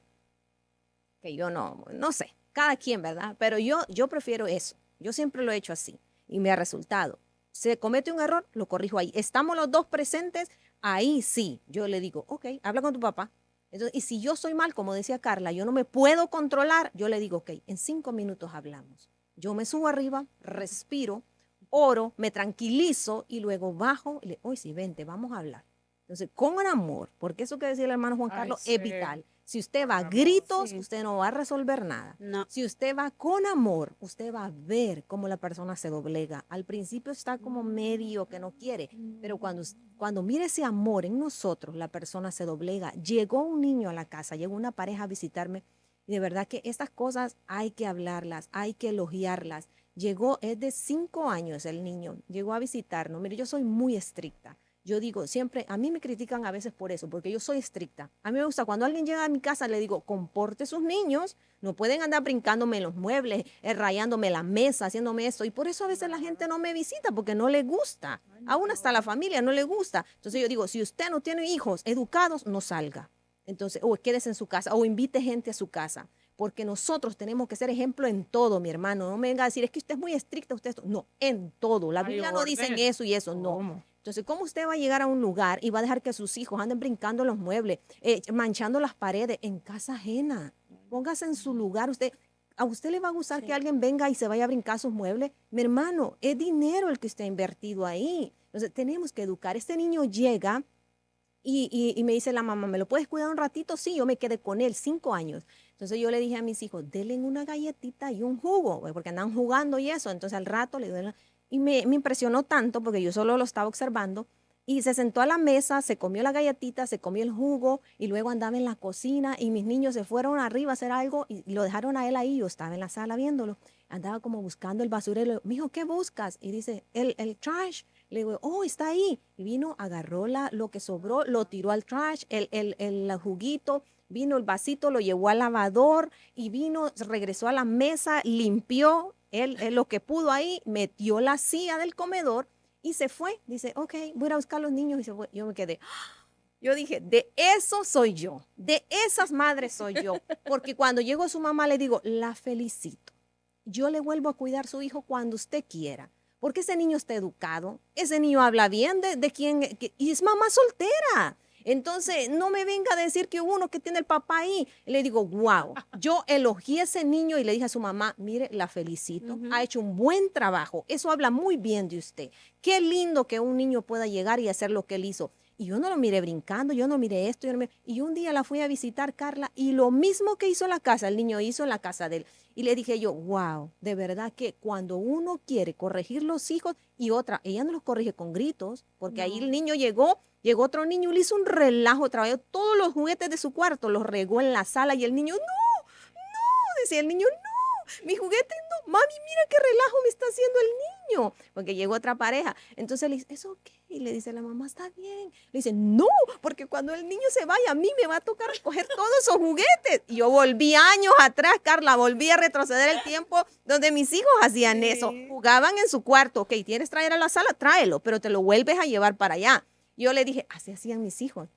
que yo no sé, cada quien, ¿verdad? Pero yo prefiero eso. Yo siempre lo he hecho así y me ha resultado. Se comete un error, lo corrijo ahí. Estamos los dos presentes, ahí sí. Yo le digo, ok, habla con tu papá. Entonces, y si yo soy mal, como decía Carla, yo no me puedo controlar, yo le digo, ok, en 5 minutos hablamos. Yo me subo arriba, respiro, oro, me tranquilizo y luego bajo y le, oye, sí, vente, vamos a hablar. Entonces, con amor, porque eso que decía el hermano Juan Ay, Carlos sí. es vital. Si usted va a Con amor, gritos, sí. usted no va a resolver nada. No. Si usted va con amor, usted va a ver cómo la persona se doblega. Al principio está como medio que no quiere, pero cuando mire ese amor en nosotros, la persona se doblega. Llegó un niño a la casa, llegó una pareja a visitarme y de verdad que estas cosas hay que hablarlas, hay que elogiarlas. Llegó, es de 5 años el niño, llegó a visitarnos. Mire, yo soy muy estricta. Yo digo, siempre, a mí me critican a veces por eso, porque yo soy estricta. A mí me gusta, cuando alguien llega a mi casa, le digo, comporte sus niños, no pueden andar brincándome en los muebles, rayándome la mesa, haciéndome esto. Y por eso a veces la gente no me visita, porque no le gusta. Aún hasta la familia no le gusta. Entonces yo digo, si usted no tiene hijos educados, no salga. Entonces, o quédese en su casa, o invite gente a su casa. Porque nosotros tenemos que ser ejemplo en todo, mi hermano. No me venga a decir, es que usted es muy estricta, usted esto. No, en todo. La Hay Biblia no dice orden. eso y eso, no. ¿Cómo? Entonces, ¿cómo usted va a llegar a un lugar y va a dejar que sus hijos anden brincando en los muebles, manchando las paredes en casa ajena? Póngase en su lugar. ¿A usted le va a gustar que alguien venga y se vaya a brincar sus muebles? Mi hermano, es dinero el que usted ha invertido ahí. Entonces, tenemos que educar. Este niño llega y me dice la mamá, ¿me lo puedes cuidar un ratito? Sí, yo me quedé con él 5 años. Entonces yo le dije a mis hijos, denle una galletita y un jugo, porque andan jugando y eso. Entonces al rato le doy y me impresionó tanto porque yo solo lo estaba observando y se sentó a la mesa, se comió la galletita, se comió el jugo y luego andaba en la cocina y mis niños se fueron arriba a hacer algo y lo dejaron a él ahí. Yo estaba en la sala viéndolo, andaba como buscando el basurero. Mijo, ¿qué buscas? Y dice, el trash. Le digo, oh, está ahí. Y vino, agarró lo que sobró, lo tiró al trash, el juguito, vino el vasito, lo llevó al lavador y vino, regresó a la mesa, limpió él lo que pudo ahí, metió la silla del comedor y se fue. Dice, ok, voy a ir a buscar a los niños y se fue. Yo me quedé. Yo dije, de eso soy yo, de esas madres soy yo, porque cuando llego su mamá le digo, la felicito. Yo le vuelvo a cuidar a su hijo cuando usted quiera, porque ese niño está educado, ese niño habla bien de quién, y es mamá soltera. Entonces, no me venga a decir que uno que tiene el papá ahí. Le digo, wow, yo elogié a ese niño y le dije a su mamá, mire, la felicito, ha hecho un buen trabajo. Eso habla muy bien de usted. Qué lindo que un niño pueda llegar y hacer lo que él hizo. Y yo no lo miré brincando, yo no miré esto. Y un día la fui a visitar, Carla, y lo mismo que hizo en la casa, el niño hizo en la casa de él. Y le dije yo, wow, de verdad que cuando uno quiere corregir los hijos y otra, ella no los corrige con gritos, porque ahí el niño llegó otro niño y le hizo un relajo, trabajó todos los juguetes de su cuarto, los regó en la sala y el niño, no, decía el niño, no, mi juguete no, mami, mira qué relajo me está haciendo el niño, porque llegó otra pareja. Entonces le dice, ¿es ok? Y le dice la mamá, está bien. Le dice, no, porque cuando el niño se vaya, a mí me va a tocar recoger todos esos juguetes. Y yo volví años atrás, Carla, volví a retroceder el tiempo donde mis hijos hacían eso. Jugaban en su cuarto, ok, ¿quieres traer a la sala? Tráelo, pero te lo vuelves a llevar para allá. Yo le dije, así hacían mis hijos.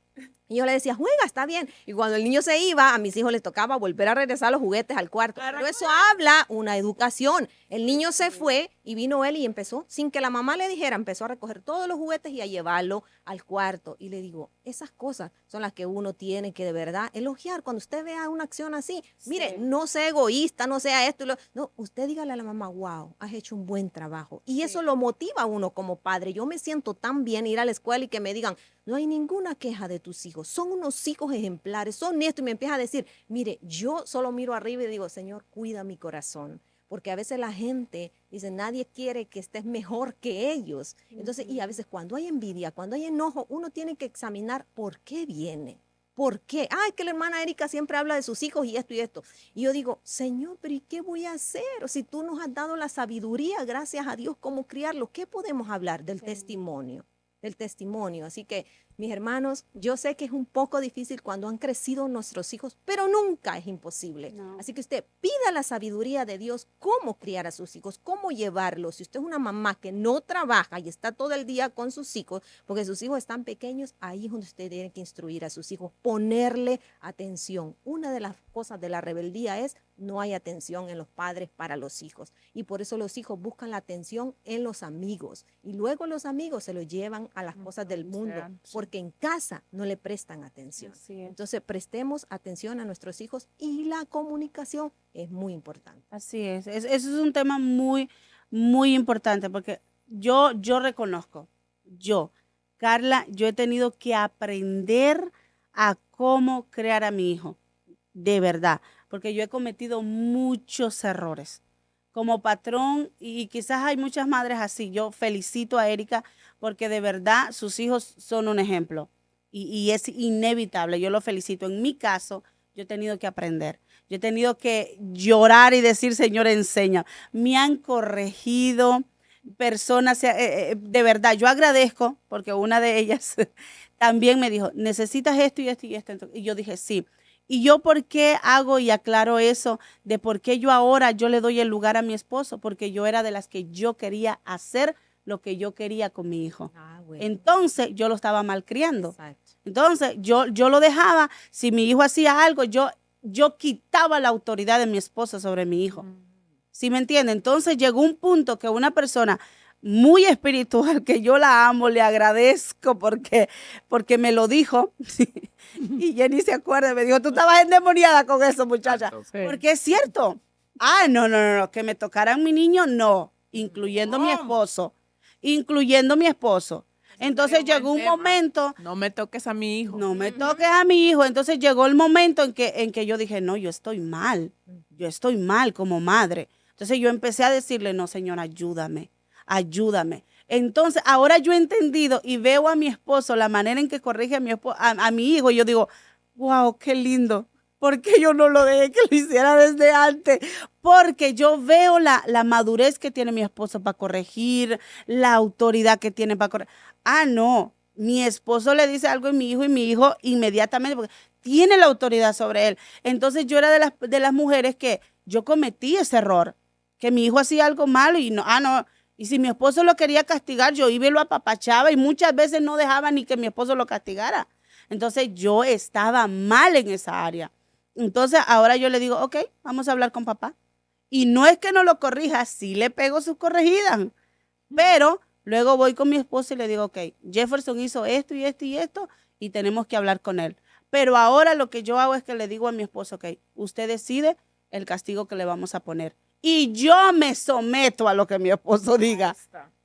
Y yo le decía, juega, está bien. Y cuando el niño se iba, a mis hijos les tocaba volver a regresar los juguetes al cuarto. Pero eso habla una educación. El niño se fue y vino él y empezó, sin que la mamá le dijera, empezó a recoger todos los juguetes y a llevarlo al cuarto. Y le digo, esas cosas son las que uno tiene que de verdad elogiar. Cuando usted vea una acción así, mire, no sea egoísta, no sea esto. No, usted dígale a la mamá, wow, has hecho un buen trabajo. Y eso lo motiva a uno como padre. Yo me siento tan bien ir a la escuela y que me digan, no hay ninguna queja de tus hijos. Son unos hijos ejemplares, son esto. Y me empieza a decir, mire, yo solo miro arriba y digo, Señor, cuida mi corazón. Porque a veces la gente dice, nadie quiere que estés mejor que ellos. Entonces, y a veces cuando hay envidia, cuando hay enojo, uno tiene que examinar por qué viene. ¿Por qué? Ay, que la hermana Erika siempre habla de sus hijos y esto y esto. Y yo digo, Señor, pero ¿y qué voy a hacer? Si tú nos has dado la sabiduría, gracias a Dios, cómo criarlo, ¿qué podemos hablar del testimonio? Del testimonio. Así que Mis hermanos, yo sé que es un poco difícil cuando han crecido nuestros hijos, pero nunca es imposible. No. Así que usted pida la sabiduría de Dios, cómo criar a sus hijos, cómo llevarlos. Si usted es una mamá que no trabaja y está todo el día con sus hijos, porque sus hijos están pequeños, ahí es donde usted tiene que instruir a sus hijos, ponerle atención. Una de las cosas de la rebeldía es no hay atención en los padres para los hijos. Y por eso los hijos buscan la atención en los amigos. Y luego los amigos se los llevan a las cosas del mundo, porque en casa no le prestan atención. Entonces, prestemos atención a nuestros hijos y la comunicación es muy importante. Así es. Eso es un tema muy, muy importante porque yo reconozco, Carla, yo he tenido que aprender a cómo crear a mi hijo, de verdad, porque yo he cometido muchos errores como patrón y quizás hay muchas madres así. Yo felicito a Erika porque de verdad sus hijos son un ejemplo y es inevitable. Yo lo felicito. En mi caso, yo he tenido que aprender. Yo he tenido que llorar y decir, Señor, enseña. Me han corregido personas, de verdad, yo agradezco porque una de ellas también me dijo, necesitas esto y esto y esto. Y yo dije, sí. ¿Y yo por qué hago y aclaro eso de por qué yo ahora yo le doy el lugar a mi esposo? Porque yo era de las que yo quería hacer lo que yo quería con mi hijo. Bueno. Entonces yo lo estaba malcriando. Exacto. Entonces yo lo dejaba, si mi hijo hacía algo, yo quitaba la autoridad de mi esposo sobre mi hijo. ¿Sí me entiende? Entonces llegó un punto que una persona muy espiritual, que yo la amo, le agradezco porque me lo dijo, y Jenny se acuerda, me dijo, tú estabas endemoniada con eso, muchacha, porque es cierto. No, que me tocaran mi niño, no, incluyendo mi esposo. Entonces llegó un momento. No me toques a mi hijo. No me toques a mi hijo. Entonces llegó el momento en que yo dije, no, yo estoy mal como madre. Entonces yo empecé a decirle, no, Señor, ayúdame. Entonces ahora yo he entendido y veo a mi esposo, la manera en que corrige a mi hijo, y yo digo, wow, qué lindo. ¿Por qué yo no lo dejé que lo hiciera desde antes? Porque yo veo la madurez que tiene mi esposo para corregir, la autoridad que tiene para corregir. No, mi esposo le dice algo a mi hijo inmediatamente, porque tiene la autoridad sobre él. Entonces yo era de las mujeres que yo cometí ese error, que mi hijo hacía algo malo y no. Y si mi esposo lo quería castigar, yo iba y lo apapachaba y muchas veces no dejaba ni que mi esposo lo castigara. Entonces yo estaba mal en esa área. Entonces ahora yo le digo, ok, vamos a hablar con papá. Y no es que no lo corrija, sí le pego sus corregidas. Pero luego voy con mi esposo y le digo, ok, Jefferson hizo esto y esto y esto y tenemos que hablar con él. Pero ahora lo que yo hago es que le digo a mi esposo, ok, usted decide el castigo que le vamos a poner. Y yo me someto a lo que mi esposo diga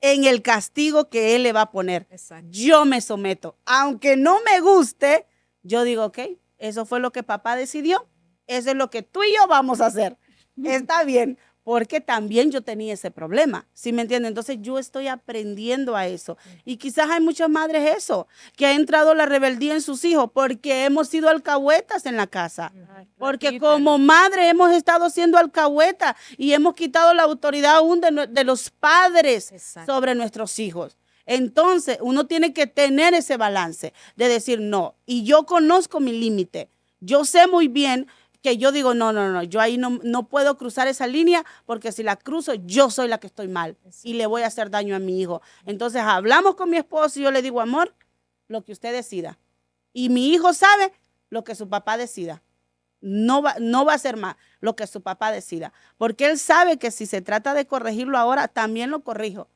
en el castigo que él le va a poner. Exacto. Yo me someto. Aunque no me guste, yo digo, ok, eso fue lo que papá decidió. Eso es lo que tú y yo vamos a hacer. Está bien, porque también yo tenía ese problema. ¿Sí me entienden? Entonces yo estoy aprendiendo a eso. Y quizás hay muchas madres eso, que ha entrado la rebeldía en sus hijos porque hemos sido alcahuetas en la casa. Porque como madre hemos estado siendo alcahuetas y hemos quitado la autoridad aún de los padres sobre nuestros hijos. Entonces uno tiene que tener ese balance de decir no. Y yo conozco mi límite. Yo sé muy bien que yo digo, no, yo ahí no puedo cruzar esa línea porque si la cruzo yo soy la que estoy mal y le voy a hacer daño a mi hijo. Entonces hablamos con mi esposo y yo le digo, amor, lo que usted decida. Y mi hijo sabe lo que su papá decida. No va a ser más lo que su papá decida. Porque él sabe que si se trata de corregirlo ahora, también lo corrijo.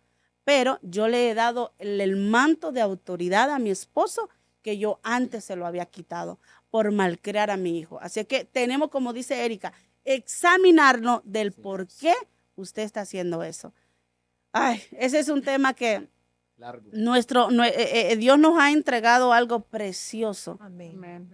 Pero yo le he dado el manto de autoridad a mi esposo que yo antes se lo había quitado por malcriar a mi hijo. Así que tenemos, como dice Erika, examinarnos del por qué usted está haciendo eso. Ese es un tema que Dios nos ha entregado algo precioso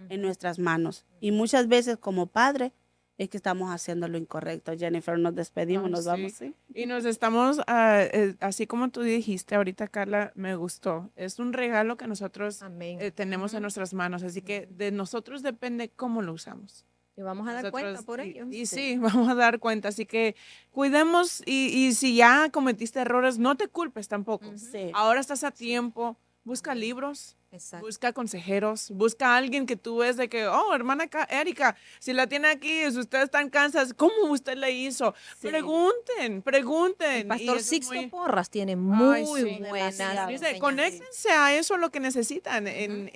en nuestras manos. Y muchas veces como padre es que estamos haciendo lo incorrecto. Jennifer, nos despedimos, nos vamos. ¿Sí? Y nos estamos, así como tú dijiste ahorita, Carla, me gustó. Es un regalo que nosotros tenemos en nuestras manos, así que de nosotros depende cómo lo usamos. Y vamos a dar cuenta por ello. Y sí, vamos a dar cuenta. Así que cuidemos y si ya cometiste errores, no te culpes tampoco. Sí. Ahora estás a tiempo Busca libros, Exacto. busca consejeros, busca a alguien que tú ves de que, oh, hermana Erika, si la tiene aquí, si ustedes están cansadas, ¿cómo usted le hizo? Sí. Pregunten. El Y pastor eso es Sixto muy- Porras tiene Ay, muy sí. buenas Demasiado. Dice, enseñanzas. conéctense a eso lo que necesitan en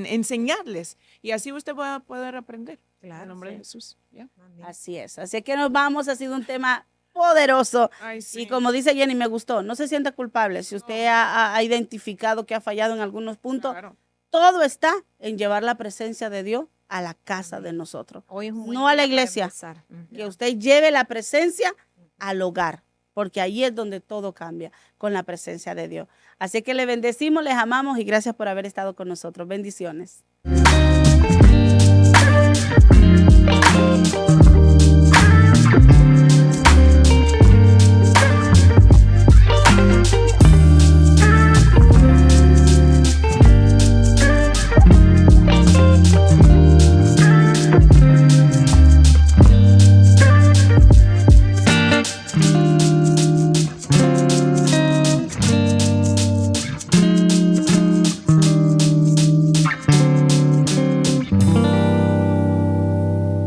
enseñarles. Y así usted va a poder aprender. En el Claro, nombre de sí. Jesús. ¿ya? Amén. Así es. Así que nos vamos. Ha sido un tema poderoso. Ay, sí. Y como dice Jenny, me gustó. No se sienta culpable. Si usted ha identificado que ha fallado en algunos puntos, Claro. todo está en llevar la presencia de Dios a la casa de nosotros. Hoy es un buen No a la día para iglesia. empezar. Ujú. Que usted lleve la presencia al hogar, porque ahí es donde todo cambia, con la presencia de Dios. Así que le bendecimos, les amamos y gracias por haber estado con nosotros. Bendiciones.